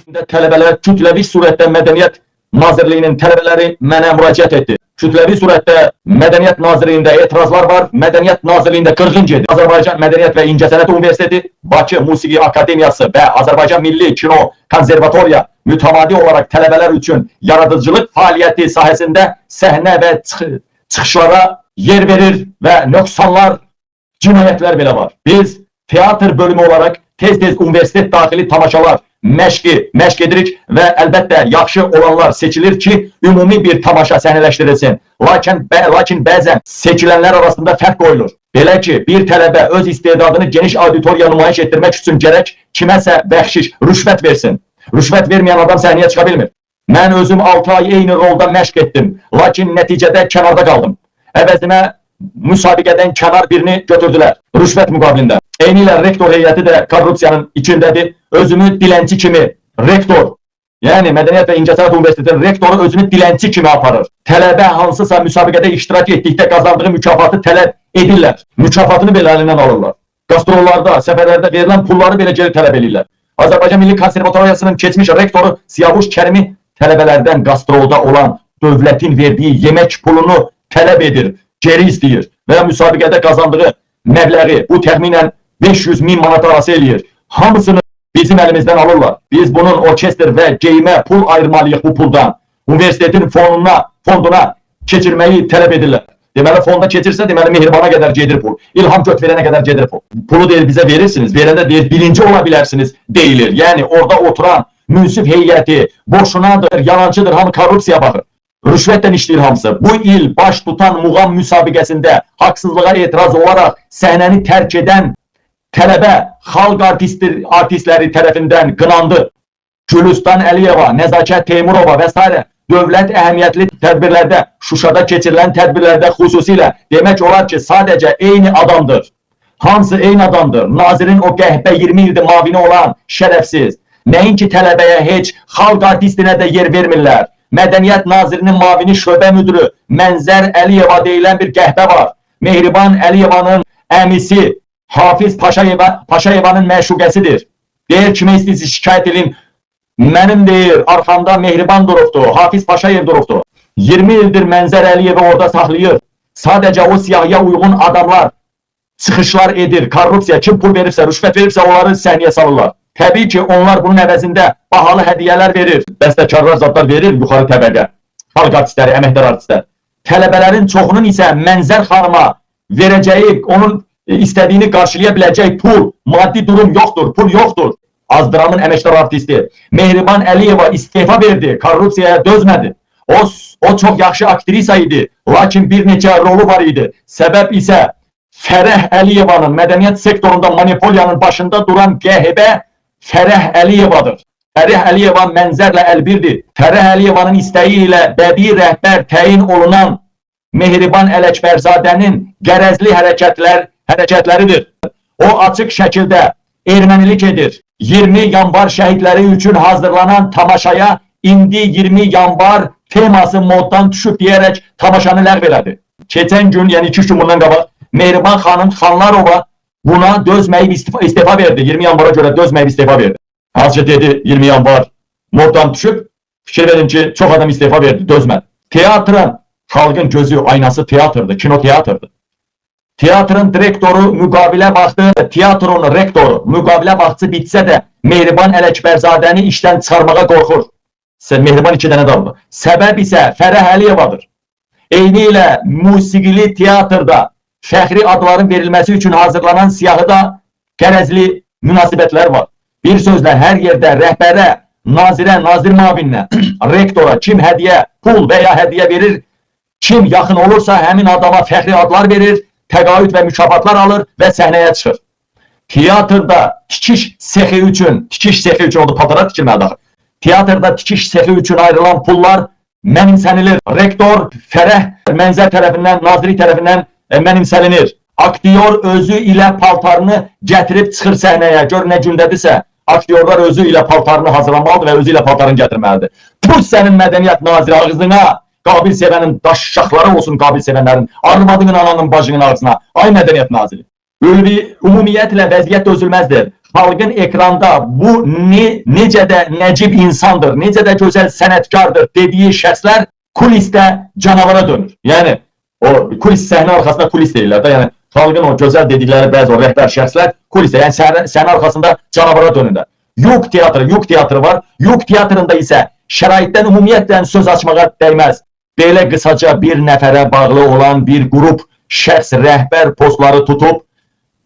Tələbələr kütləvi surətdə Mədəniyyət Nazirliyinin tələbələri mənə müraciət etdi. Kütləvi surətdə Mədəniyyət Nazirliyində etirazlar var. Mədəniyyət Nazirliyində qırğın gedir. Azərbaycan Mədəniyyət və İncəsənət Universiteti, Bakı Musiqi Akademiyası və Azərbaycan Milli Kino Konservatoriya mütəmadi olaraq tələbələr üçün yaradıcılıq fəaliyyəti sahəsində səhnə və çıxışlara yer verir və nöqsanlar, cinayətlər belə var. Biz teatr bölümü olaraq tez-tez universitet daxili tamaşalar, məşq edirik və əlbəttə yaxşı olanlar seçilir ki, ümumi bir tamaşa səhnələşdirilsin. Lakin bəzən seçilənlər arasında fərq qoyulur. Belə ki, bir tələbə öz istedadını geniş auditoriya nümayiş etdirmək üçün gərək kiməsə bəxşiş, rüşvət versin. Rüşvət verməyən adam səhnəyə çıxa bilmir. Mən özüm 6 ay eyni rolda məşq etdim, lakin nəticədə kənarda qaldım. Əvəzinə müsabiqədən kənar birini götürdülər, rüşvət müqabilində. Eynilə rektor heyəti də korrupsiyanın içindədir. Özümü dilənçi kimi rektor, yəni Mədəniyyət və İncəsənət Universitetinin rektoru özünü dilənçi kimi aparır. Tələbə hansısa müsabiqədə iştirak etdikdə qazandığı mükafatı tələb edirlər. Mükafatını belə əlindən alırlar. Qastrollarda, səfərlərdə verilən pulları belə geri tələb edirlər. Azərbaycan Milli Konservatoriyasının keçmiş rektoru Siyavuş Kərimi tələbələrdən qastrolda olan dövlətin verdiyi yemək pulunu tələb edir, geri istəyir və müsabiqədə qazandığı məbləği bu təxminən 500.000 manat arası eləyir. Hamısını bizim əlimizdən alırlar. Biz bunun orkestr və geyimə pul ayırmalıyıq bu puldan. Universitetin fonduna keçirməyi tələb edirlər. Deməli, fonda keçirsə, deməli, Mehribana qədər gedir pul. İlham Göt verənə qədər gedir pul. Pulu deyir, bizə verirsiniz, verəndə deyir, birinci ola bilərsiniz, deyilir. Yəni, orada oturan münsif heyəti boşunadır, yalancıdır, hamı korrupsiya baxır. Rüşvətdən işləyir hamısı. Bu il baş tutan muğam müsabiqəsində haqsızlığa etiraz olaraq səhnəni tərk edən tələbə xalq artistləri tərəfindən qınandı. Gülüstan Əliyeva, Nəzakət Teymurova və s. dövlət əhəmiyyətli tədbirlərdə, Şuşada keçirilən tədbirlərdə xüsusilə demək olar ki, sadəcə eyni adamdır. Hansı eyni adamdır? Nazirin o qəhbə 20 ildir mavini olan şərəfsiz. Nəinki tələbəyə heç xalq artistinə də yer vermirlər. Mədəniyyət Nazirinin mavini şöbə müdürü Mənzər Əliyeva deyilən bir qəhbə var. Mehriban Əliyevanın əmisi Hafiz Paşayevanın məşuqəsidir. Deyir, kimə istəyirsiz şikayət edin? Mənim deyir, arxamda Mehriban durubdur, Hafiz Paşayev durubdur. 20 ildir Mənzər Əliyevi orada saxlayır. Sadəcə o siyahıya uyğun adamlar çıxışlar edir, korrupsiya, kim pul verirsə, rüşvət verirsə, onları səhnəyə salırlar. Təbii ki, onlar bunun əvəzində bahalı hədiyyələr verir, bəstəkarlar zadlar verir yuxarı təbəqə, xalq artistləri, əməkdar artistlər. Tələbələrin çoxunun isə Mənzər xanıma verəcəyi, onun istədiyini qarşılaya biləcək pul, maddi durum yoxdur, pul yoxdur. Azdramın əməkdar artisti Mehriban Əliyeva istefa verdi, korrupsiyaya dözmədi. O çox yaxşı aktrisa idi, lakin bir neçə rolu var idi. Səbəb isə Fərəh Əliyevanın mədəniyyət sektorunda monopoliyanın başında duran qəhbə Fərəh Əliyevadır. Fərəh Əliyeva Mənzərlə əlbirdir. Fərəh Əliyevanın istəyi ilə bədii rəhbər təyin olunan Mehriban Ələkbərzadənin qərəzli hərəkətləridir. O açıq şəkildə ermənilik edir. 20 yanvar şəhidləri üçün hazırlanan tamaşaya indi 20 yanvar teması moddan düşüb deyərək tamaşanı ləğv elədi. Keçən gün, yəni 2 gün bundan qabaq, Mehriban xanım Xanlarova buna dözməyib istefa verdi. 20 yanvara görə dözməyib istefa verdi. Azca dedi 20 yanvar moddan düşüb, fikir verin ki, çox adam istefa verdi, dözmədi. Teatrın, xalqın gözü, aynası teatrdır, kino teatrdır. Teatrın direktoru müqavilə vaxtı, teatrın rektoru müqavilə vaxtı bitsə də Mehriban Ələkbərzadəni işdən çıxarmağa qorxur. Mehriban 2 dənə daldı. Səbəb isə Fərəh Əliyevadır. Eyni ilə musiqili teatrda fəxri adların verilməsi üçün hazırlanan siyahıda qərəzli münasibətlər var. Bir sözlə hər yerdə rəhbərə, nazirə, nazir mavininə, rektora kim hədiyyə, pul və ya hədiyyə verir, kim yaxın olursa həmin adama fəxri adlar verir, təqaüd və mükafatlar alır və səhnəyə çıxır. Teatrda tikiş sexi üçün oldu, patara tikilmədi axı. Teatrda tikiş sexi üçün ayrılan pullar mənimsənilir. Rektor Fərəh Mənzər tərəfindən, naziri tərəfindən mənimsəlinir. Aktyor özü ilə paltarını gətirib çıxır səhnəyə. Gör nə gündədirsə, aktyorlar özü ilə paltarını hazırlamalıdır və özü ilə paltarını gətirməlidir. Bu sənin mədəniyyət naziri ağzına, qabil sevənin daşşaqları olsun qabil sevənlərin, armadığın ananın bacının ağzına. Ay mədəniyyət naziri. Ümumiyyətlə vəziyyət dözülməzdir. xalqın ekranda bu necə də nəcib insandır, necə də gözəl sənətkardır dediyi şəxslər kulisdə canavara dönür. Yəni o kulis səhnə arxasında kulis deyirlər də, yəni xalqın o gözəl dedikləri bəzi o rəhbər şəxslər kulisdə, yəni səhnə arxasında canavara dönürlər. Yuk teatrı var. Yuk teatrında isə şəraitdən ümumiyyətlə söz açmağa dəyməz. Belə qısaca bir nəfərə bağlı olan bir qrup şəxs rəhbər postları tutub,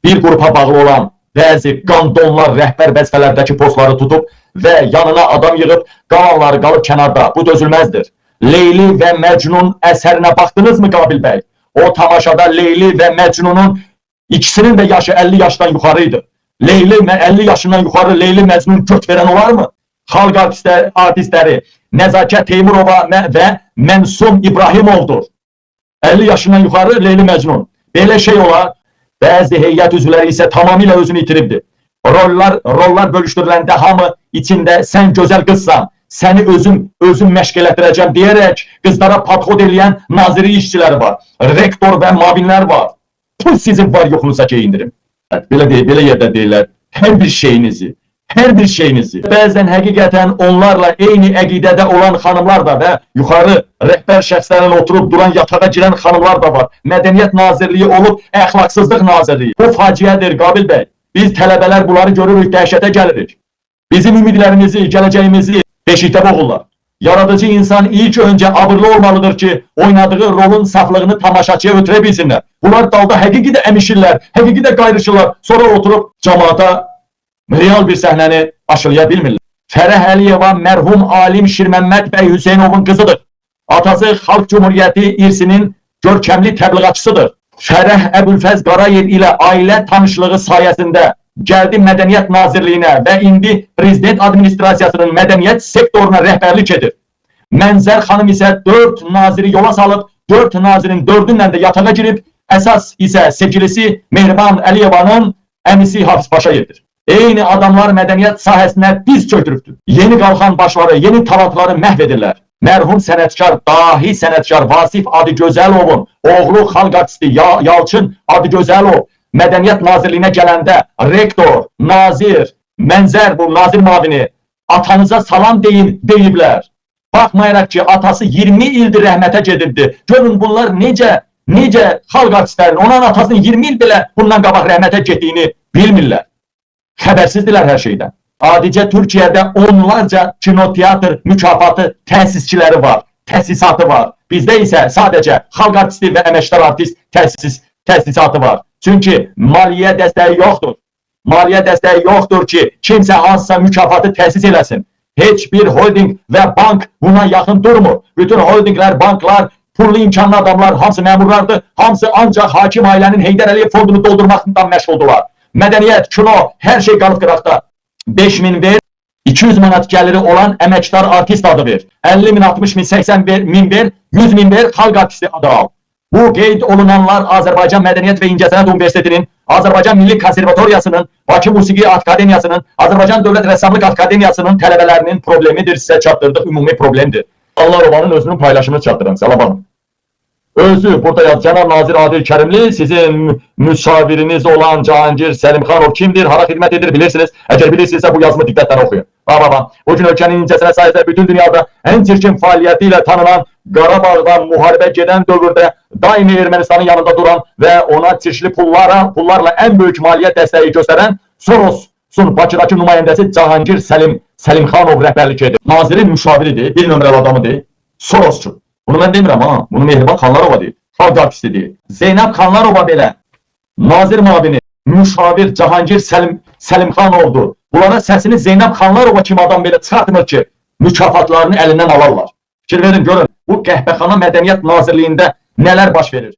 bir qrupa bağlı olan bəzi qandonlar rəhbər vəzifələrdəki postları tutub və yanına adam yığıb, qalanları qalıb kənarda. Bu dözülməzdir. Leyli və Məcnun əsərinə baxdınızmı Qabil bəy? O tamaşada Leyli və Məcnunun ikisinin də yaşı 50 yaşdan yuxarıydı. Leyli 50 yaşından yuxarı Leyli Məcnun göt verən olar mı? Xalq artistləri Nəzakət Teymurova və Mənsum İbrahimovdur. 50 yaşından yuxarı Leyli Məcnun. Belə şey olar. Bəzi heyət üzvləri isə tamamilə özünü itiribdir. Rollar bölüşdürüləndə hamı içində sən gözəl qızsan, səni özüm məşq elətdirəcəm deyərək qızlara padxod eləyən naziri işçiləri var. Rektor və mavinlər var. Bu sizin var yoxunuza geyindirim. Belə yerdə deyirlər, hər bir şeyinizi. Bəzən həqiqətən onlarla eyni əqidədə olan xanımlar da və yuxarı rəhbər şəxslərin oturub duran yatağa girən xanımlar da var. Mədəniyyət Nazirliyi olub əxlaqsızlıq nazirliyi. Bu faciədir Qabil bəy. Biz tələbələr bunları görürük, dəhşətə gəlirik. Bizim ümidlərimizi, gələcəyimizi beşikdə boğurlar. Yaradıcı insan ilk öncə abırlı olmalıdır ki, oynadığı rolun saflığını tamaşaçıya ötürə bilsinlər. Bunlar dalda həqiqi də əmişirlər, həqiqi də qayrışırlar. Sonra oturub cəmaata real bir səhnəni aşılaya bilmirlər. Fərəh Əliyeva mərhum alim Şirməmməd bəy Hüseynovun qızıdır. Atası Xalq Cumhuriyyəti irsinin görkəmli təbliğatçısıdır. Fərəh Əbülfəz Qarayev ilə ailə tanışlığı sayəsində gəldi Mədəniyyət Nazirliyinə və indi Prezident Administrasiyasının mədəniyyət sektoruna rəhbərlik edir. Mənzər xanım isə 4 naziri yola salıb, 4 nazirin 4-ünlə də yatağa girib, əsas isə sevgilisi Mehriban Əliyevanın əmisi Hafiz Paşayevdir. Eyni adamlar mədəniyyət sahəsinə diz çökdürübdür. Yeni qalxan başları, yeni talantları məhv edirlər. Mərhum sənətkar, dahi sənətkar Vasif Adıgözəlovun oğlu xalq artisti Yalçın Adıgözəlov Mədəniyyət Nazirliyinə gələndə rektor, nazir, mənzər bu nazir mavini atanıza salam deyin deyiblər. Baxmayaraq ki, atası 20 ildir rəhmətə gedibdi. Görün bunlar necə xalq artistlərin, onun atasının 20 il belə bundan qabaq rəhmətə getdiyini bilmirlər. Xəbərsizdirlər hər şeydən. Adicə Türkiyədə onlarca kinoteatr mükafatı təsisçiləri var, təsisatı var. Bizdə isə sadəcə xalq artisti və əməkdar artist təsisatı var. Çünki maliyyə dəstəyi yoxdur. Maliyyə dəstəyi yoxdur ki, kimsə hansısa mükafatı təsis eləsin. Heç bir holding və bank buna yaxın durmur. Bütün holdinglər, banklar, pullu imkanlı adamlar, hamısı məmurlardır. Hamısı ancaq hakim ailənin Heydər Əliyev fondunu doldurmaqdan məşğuldular. Mədəniyyət, kino, hər şey qalıb qıraqda. 5.000 ver, 200 manat gəliri olan əməkdar artist adı ver. 50.000, 60.000, 80.000 ver, 100.000 ver, xalq artisti adı al. Bu qeyd olunanlar Azərbaycan Mədəniyyət və İncəsənət Universitetinin, Azərbaycan Milli Konservatoriyasının, Bakı Musiqi Akademiyasının, Azərbaycan Dövlət Rəssamlıq Akademiyasının tələbələrinin problemidir, sizə çatdırdıq, ümumi problemdir. Allarova'nın özünün paylaşımını çatdırın, Salabanım. Özü burada Cənab Nazir Adil Kərimli, sizin müşaviriniz olan Cahangir Səlimxanov kimdir, hara xidmət edir bilirsiniz. Əgər bilirsinizsə bu yazımı diqqətlə oxuyun. O gün ölkənin incəsənət sayəsində bütün dünyada ən çirkin fəaliyyəti ilə tanınan, Qarabağdan müharibə gedən dövrdə daimi Ermənistanın yanında duran və ona çirkli pullarla ən böyük maliyyə dəstəyi göstərən Soros'un Bakıdakı nümayəndəsi Cahangir Səlimxanov rəhbərlik edir. Nazirin müşaviridir, bir nömrəli adamıdır, Sorosçu. Bunu mən demirəm ha, bunu Mehriban Xanlarova deyir, xalq artisti deyir. Zeynəb Xanlarova belə, nazir mavini, müşavir Cahangir Səlimxanovdur. Bunlara səsini Zeynəb Xanlarova kimi adam belə çıxartmır ki, mükafatlarını əlindən alarlar. Fikir verin, görün, bu qəhbəxana Mədəniyyət Nazirliyində nələr baş verir.